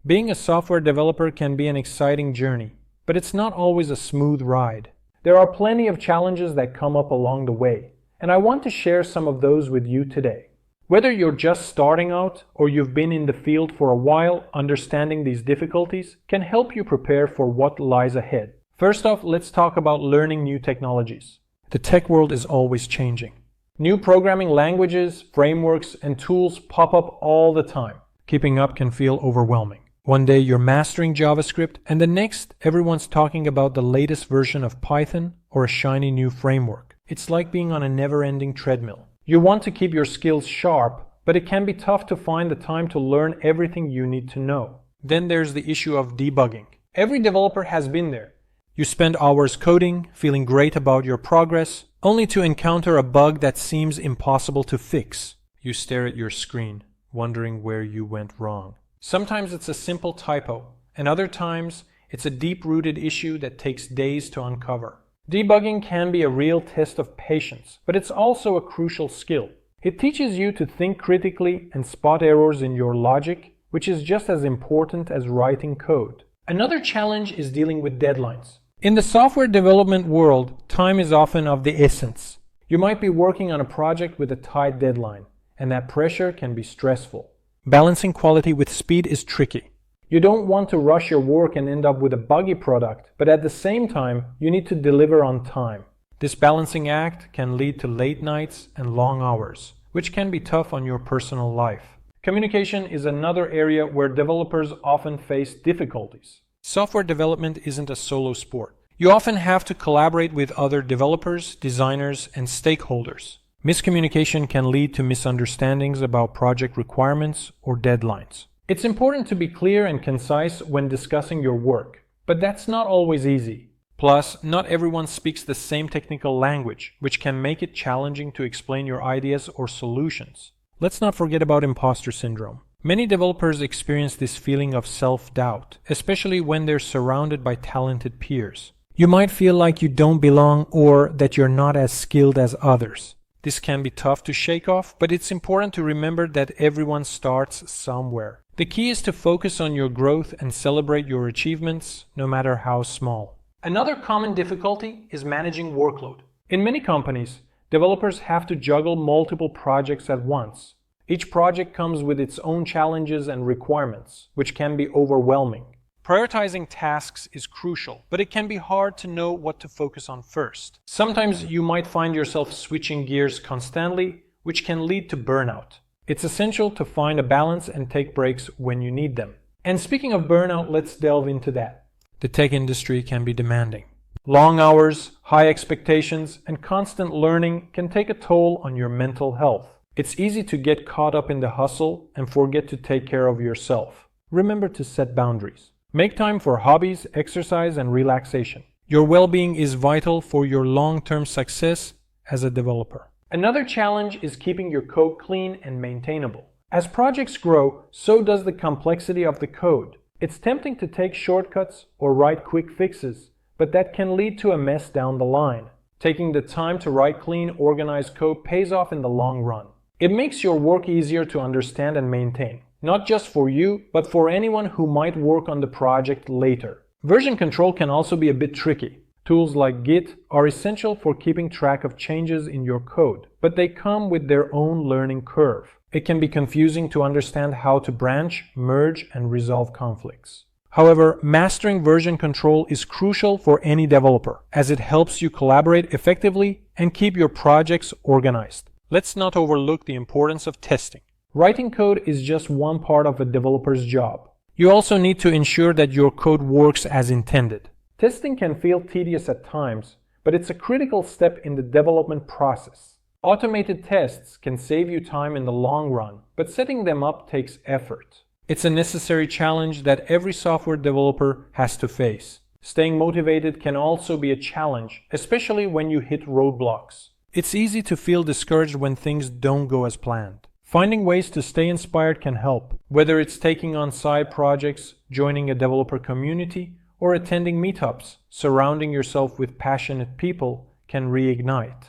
Being a software developer can be an exciting journey, but it's not always a smooth ride. There are plenty of challenges that come up along the way, and I want to share some of those with you today. Whether you're just starting out or you've been in the field for a while, understanding these difficulties can help you prepare for what lies ahead. First off, let's talk about learning new technologies. The tech world is always changing. New programming languages, frameworks, and tools pop up all the time. Keeping up can feel overwhelming. One day you're mastering JavaScript, and the next everyone's talking about the latest version of Python or a shiny new framework. It's like being on a never-ending treadmill. You want to keep your skills sharp, but it can be tough to find the time to learn everything you need to know. Then there's the issue of debugging. Every developer has been there. You spend hours coding, feeling great about your progress, only to encounter a bug that seems impossible to fix. You stare at your screen, wondering where you went wrong. Sometimes it's a simple typo, and other times it's a deep-rooted issue that takes days to uncover. Debugging can be a real test of patience, but it's also a crucial skill. It teaches you to think critically and spot errors in your logic, which is just as important as writing code. Another challenge is dealing with deadlines. In the software development world, time is often of the essence. You might be working on a project with a tight deadline, and that pressure can be stressful. Balancing quality with speed is tricky. You don't want to rush your work and end up with a buggy product, but at the same time, you need to deliver on time. This balancing act can lead to late nights and long hours, which can be tough on your personal life. Communication is another area where developers often face difficulties. Software development isn't a solo sport. You often have to collaborate with other developers, designers, and stakeholders. Miscommunication can lead to misunderstandings about project requirements or deadlines. It's important to be clear and concise when discussing your work, but that's not always easy. Plus, not everyone speaks the same technical language, which can make it challenging to explain your ideas or solutions. Let's not forget about imposter syndrome. Many developers experience this feeling of self-doubt, especially when they're surrounded by talented peers. You might feel like you don't belong or that you're not as skilled as others. This can be tough to shake off, but it's important to remember that everyone starts somewhere. The key is to focus on your growth and celebrate your achievements, no matter how small. Another common difficulty is managing workload. In many companies, developers have to juggle multiple projects at once. Each project comes with its own challenges and requirements, which can be overwhelming. Prioritizing tasks is crucial, but it can be hard to know what to focus on first. Sometimes you might find yourself switching gears constantly, which can lead to burnout. It's essential to find a balance and take breaks when you need them. And speaking of burnout, let's delve into that. The tech industry can be demanding. Long hours, high expectations, and constant learning can take a toll on your mental health. It's easy to get caught up in the hustle and forget to take care of yourself. Remember to set boundaries. Make time for hobbies, exercise, and relaxation. Your well-being is vital for your long-term success as a developer. Another challenge is keeping your code clean and maintainable. As projects grow, so does the complexity of the code. It's tempting to take shortcuts or write quick fixes, but that can lead to a mess down the line. Taking the time to write clean, organized code pays off in the long run. It makes your work easier to understand and maintain, not just for you, but for anyone who might work on the project later. Version control can also be a bit tricky. Tools like Git are essential for keeping track of changes in your code, but they come with their own learning curve. It can be confusing to understand how to branch, merge, and resolve conflicts. However, mastering version control is crucial for any developer, as it helps you collaborate effectively and keep your projects organized. Let's not overlook the importance of testing. Writing code is just one part of a developer's job. You also need to ensure that your code works as intended. Testing can feel tedious at times, but it's a critical step in the development process. Automated tests can save you time in the long run, but setting them up takes effort. It's a necessary challenge that every software developer has to face. Staying motivated can also be a challenge, especially when you hit roadblocks. It's easy to feel discouraged when things don't go as planned. Finding ways to stay inspired can help, whether it's taking on side projects, joining a developer community, or attending meetups. Surrounding yourself with passionate people can reignite.